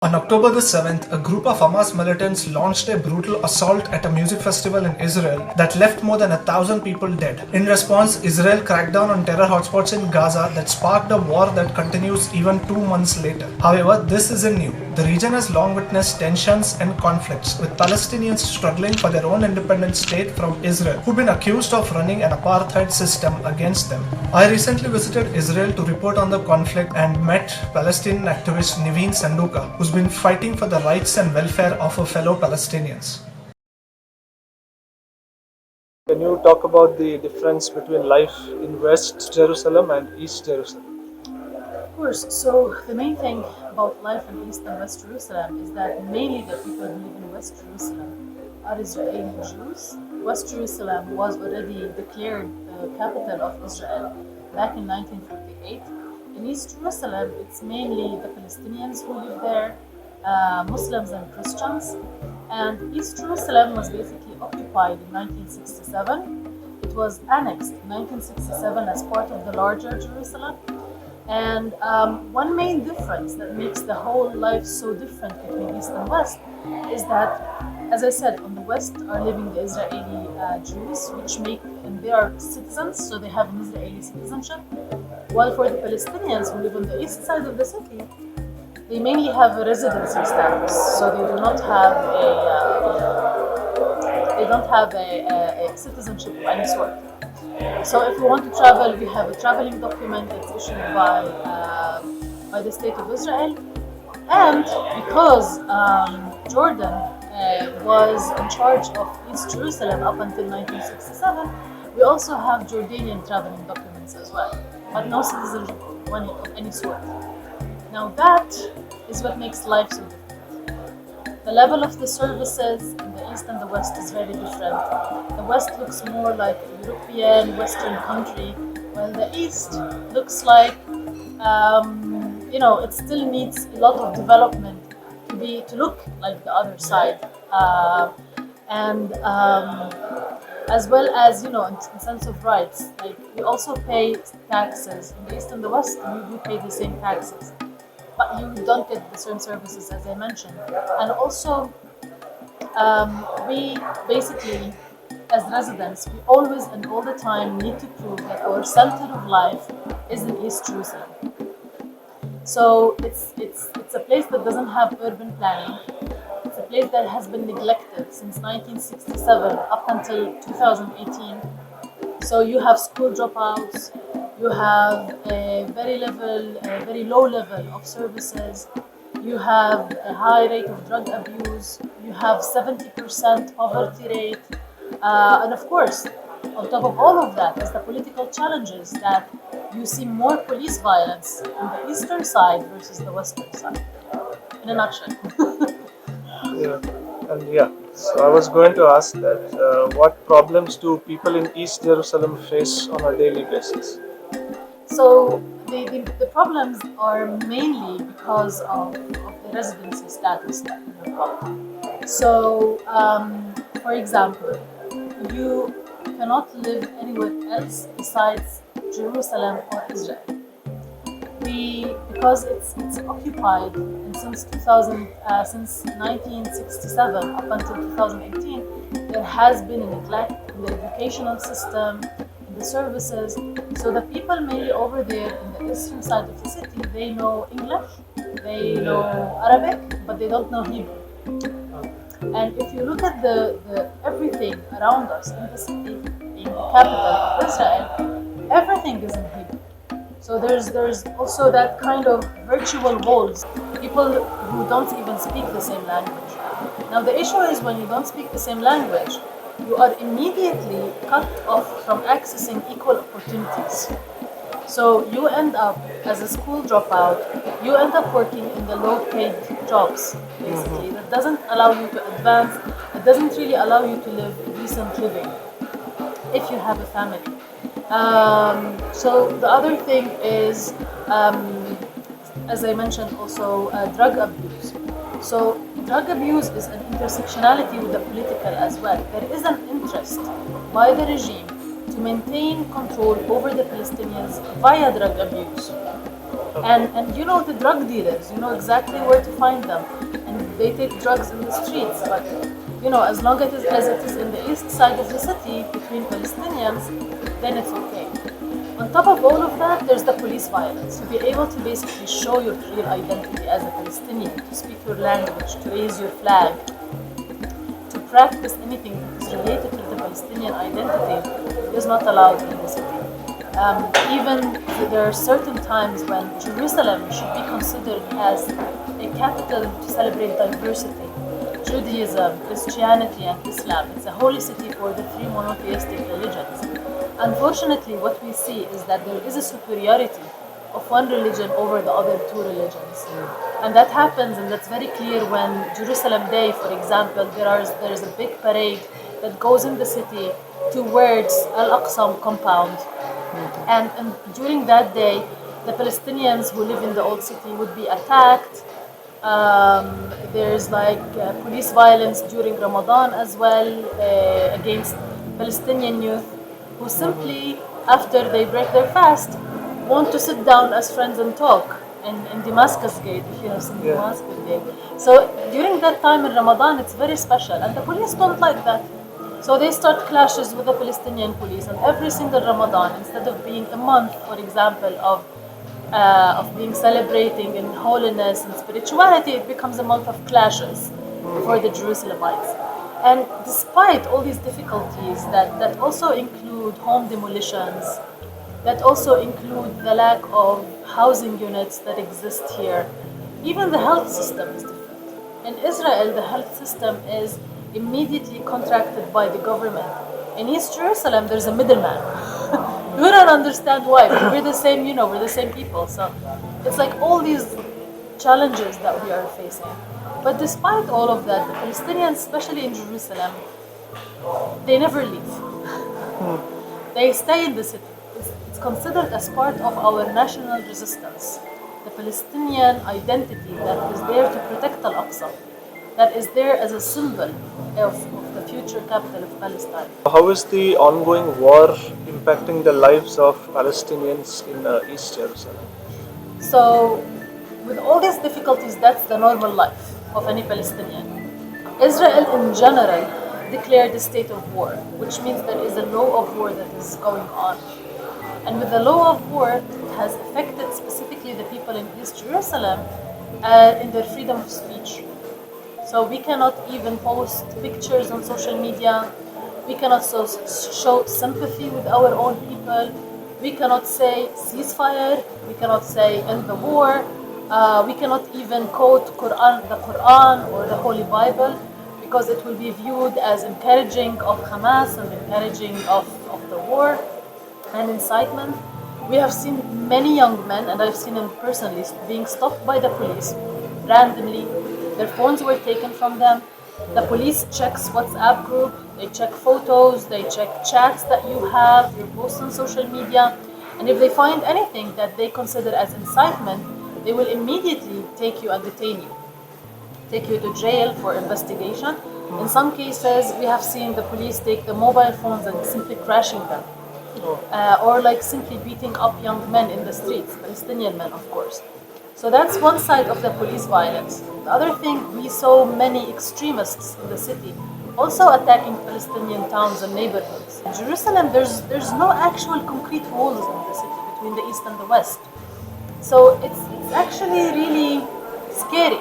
On October the 7th, a group of Hamas militants launched a brutal assault at a music festival in Israel that left more than 1,000 people dead. In response, Israel cracked down on terror hotspots in Gaza that sparked a war that continues even 2 months later. However, this isn't new. The region has long witnessed tensions and conflicts, with Palestinians struggling for their own independent state from Israel, who've been accused of running an apartheid system against them. I recently visited Israel to report on the conflict and met Palestinian activist Nivine Sandouka, who's been fighting for the rights and welfare of her fellow Palestinians. Can you talk about the difference between life in West Jerusalem and East Jerusalem? Of course. So the main thing about life in East and West Jerusalem is that mainly the people who live in West Jerusalem are Israeli Jews. West Jerusalem was already declared the capital of Israel back in 1948. In East Jerusalem, it's mainly the Palestinians who live there, Muslims and Christians. And East Jerusalem was basically occupied in 1967. It was annexed in 1967 as part of the larger Jerusalem. And one main difference that makes the whole life so different between East and West is that, as I said, on the West are living the Israeli Jews, and they are citizens, so they have an Israeli citizenship. While for the Palestinians who live on the east side of the city, they mainly have a residency status, so they do not have a citizenship of any sort. So if we want to travel, we have a traveling document that's issued by the state of Israel. And because Jordan was in charge of East Jerusalem up until 1967, we also have Jordanian traveling documents as well, but no citizenship of any sort. Now that is what makes life so different. The level of the services in the East and the West is very different. The West looks more like a European, Western country, while the East looks like, it still needs a lot of development to look like the other side. As well as, in sense of rights, like we also pay taxes. In the East and the West, we pay the same taxes, but you don't get the same services as I mentioned. And also, we basically, as residents, we always and all the time need to prove that our center of life is in East Jerusalem. So it's a place that doesn't have urban planning. It's a place that has been neglected since 1967 up until 2018. So you have school dropouts, you have a very low level of services, you have a high rate of drug abuse, you have 70% poverty rate, and of course, on top of all of that is the political challenges that you see more police violence on the eastern side versus the western side. In a nutshell. So I was going to ask that what problems do people in East Jerusalem face on a daily basis? So the problems are mainly because of the residency status that we have. So, for example, you cannot live anywhere else besides Jerusalem or Israel. Because it's occupied, and since 1967 up until 2018, there has been a neglect in the educational system, in the services. So the people mainly over there in the eastern side of the city, they know English, they know Arabic, but they don't know Hebrew. And if you look at the everything around us in the city, being the capital of Israel, everything is in Hebrew. So there's also that kind of virtual walls, people who don't even speak the same language. Now the issue is when you don't speak the same language, you are immediately cut off from accessing equal opportunities. So you end up as a school dropout, you end up working in the low-paid jobs, basically. That doesn't allow you to advance, it doesn't really allow you to live a decent living if you have a family. So the other thing is, as I mentioned also, drug abuse. So drug abuse is an intersectionality with the political as well. There is an interest by the regime to maintain control over the Palestinians via drug abuse. And you know the drug dealers, you know exactly where to find them, and they take drugs in the streets. But you know, as long as it is in the east side of the city between Palestinians, then it's okay. On top of all of that, there's the police violence. To be able to basically show your real identity as a Palestinian, to speak your language, to raise your flag, to practice anything that is related to the Palestinian identity is not allowed in the city. Even there are certain times when Jerusalem should be considered as a capital to celebrate diversity. Judaism, Christianity, and Islam. It's a holy city for the three monotheistic religions. Unfortunately, what we see is that there is a superiority of one religion over the other two religions. And that happens, and that's very clear when Jerusalem Day, for example, there is a big parade that goes in the city towards Al-Aqsa compound. And during that day, the Palestinians who live in the old city would be attacked. There's like police violence during Ramadan as well against Palestinian youth who simply, after they break their fast, want to sit down as friends and talk in Damascus Gate, if you have seen Damascus Gate. So during that time in Ramadan, it's very special, and the police don't like that. So they start clashes with the Palestinian police, and every single Ramadan, instead of being a month, for example, of being celebrating in holiness and spirituality, it becomes a month of clashes for the Jerusalemites. And despite all these difficulties that also include home demolitions, that also include the lack of housing units that exist here, even the health system is different. In Israel, the health system is immediately contracted by the government. In East Jerusalem, there's a middleman. We don't understand why, but we're the same, we're the same people. So it's like all these challenges that we are facing. But despite all of that, the Palestinians, especially in Jerusalem, they never leave. They stay in the city. It's considered as part of our national resistance. The Palestinian identity that is there to protect Al-Aqsa, that is there as a symbol of the future capital of Palestine. How is the ongoing war impacting the lives of Palestinians in East Jerusalem? So, with all these difficulties, that's the normal life of any Palestinian. Israel in general declared a state of war, which means there is a law of war that is going on. And with the law of war, it has affected specifically the people in East Jerusalem in their freedom of speech. So we cannot even post pictures on social media. We cannot show sympathy with our own people. We cannot say ceasefire. We cannot say end the war. We cannot even quote the Quran or the Holy Bible, because it will be viewed as encouraging of Hamas and encouraging of the war and incitement. We have seen many young men, and I've seen them personally, being stopped by the police randomly. Their phones were taken from them. The police checks WhatsApp group, they check photos, they check chats that you have, your posts on social media, and if they find anything that they consider as incitement, they will immediately take you and detain you. Take you to jail for investigation. In some cases, we have seen the police take the mobile phones and simply crashing them. Or like simply beating up young men in the streets, Palestinian men, of course. So that's one side of the police violence. The other thing, we saw many extremists in the city also attacking Palestinian towns and neighborhoods. In Jerusalem, there's no actual concrete walls in the city between the east and the west. So it's actually really scary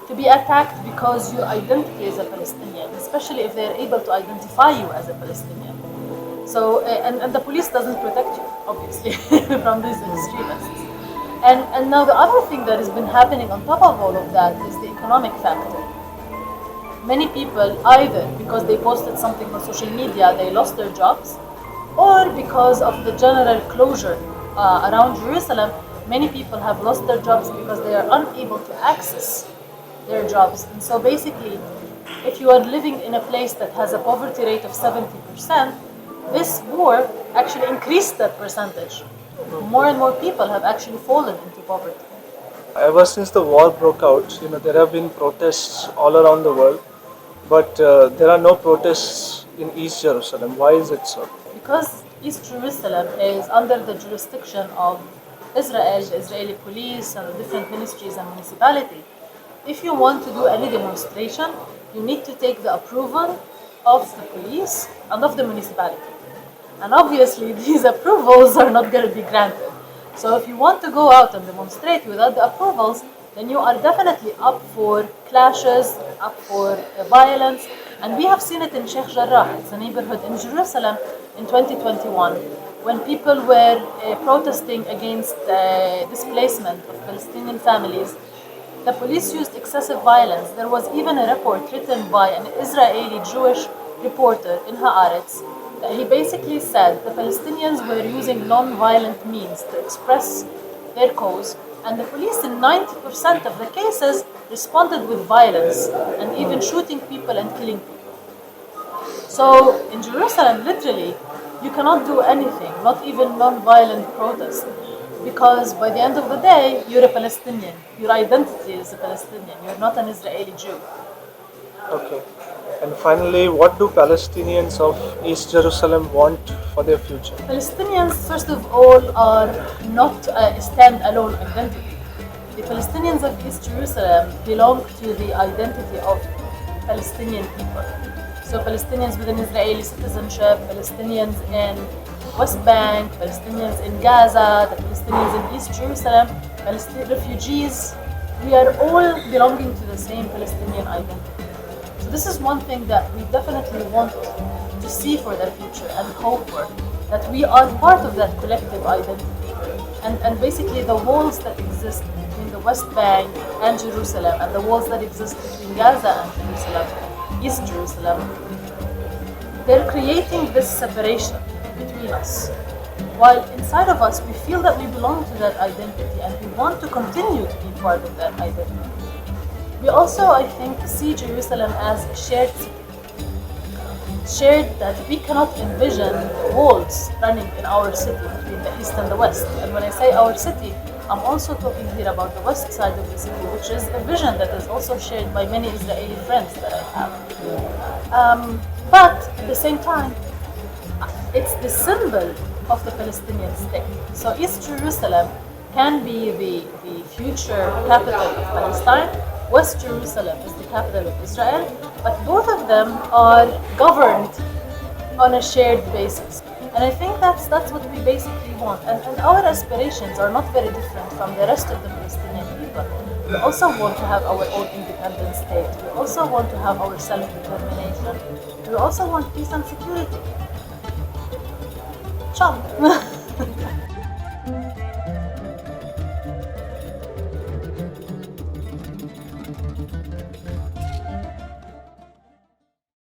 to be attacked because your identity is a Palestinian, especially if they're able to identify you as a Palestinian. So, and the police doesn't protect you, obviously, from these extremists. And now the other thing that has been happening on top of all of that is the economic factor. Many people, either because they posted something on social media, they lost their jobs, or because of the general closure around Jerusalem, many people have lost their jobs because they are unable to access their jobs. And so basically, if you are living in a place that has a poverty rate of 70%, this war actually increased that percentage. More and more people have actually fallen into poverty. Ever since the war broke out, there have been protests all around the world, but there are no protests in East Jerusalem. Why is it so? Because East Jerusalem is under the jurisdiction of Israel, the Israeli police, and the different ministries and municipalities. If you want to do any demonstration, you need to take the approval of the police and of the municipality. And obviously, these approvals are not going to be granted. So if you want to go out and demonstrate without the approvals, then you are definitely up for clashes, up for violence. And we have seen it in Sheikh Jarrah, it's a neighborhood in Jerusalem, in 2021, when people were protesting against displacement of Palestinian families. The police used excessive violence. There was even a report written by an Israeli Jewish reporter in Haaretz that he basically said the Palestinians were using non-violent means to express their cause, and the police in 90% of the cases responded with violence and even shooting people and killing people. So in Jerusalem, literally, you cannot do anything, not even non-violent protest, because by the end of the day, you're a Palestinian. Your identity is a Palestinian. You're not an Israeli Jew. Okay. And finally, what do Palestinians of East Jerusalem want for their future? Palestinians, first of all, are not a stand-alone identity. The Palestinians of East Jerusalem belong to the identity of Palestinian people. So Palestinians with an Israeli citizenship, Palestinians in West Bank, Palestinians in Gaza, the Palestinians in East Jerusalem, Palestinian refugees, we are all belonging to the same Palestinian identity. So this is one thing that we definitely want to see for the future and hope for, that we are part of that collective identity. And basically the walls that exist between the West Bank and Jerusalem and the walls that exist between Gaza and Jerusalem, East Jerusalem, they're creating this separation between us. While inside of us we feel that we belong to that identity and we want to continue to be part of that identity. We also, I think, see Jerusalem as a shared city. Shared that we cannot envision walls running in our city between the east and the west. And when I say our city, I'm also talking here about the west side of the city, which is a vision that is also shared by many Israeli friends that I have. But at the same time, it's the symbol of the Palestinian state. So East Jerusalem can be the future capital of Palestine. West Jerusalem is the capital of Israel, but both of them are governed on a shared basis. And I think that's what we basically want. And our aspirations are not very different from the rest of the Palestinian people. We also want to have our own independent state. We also want to have our self-determination. We also want peace and security. Ciao.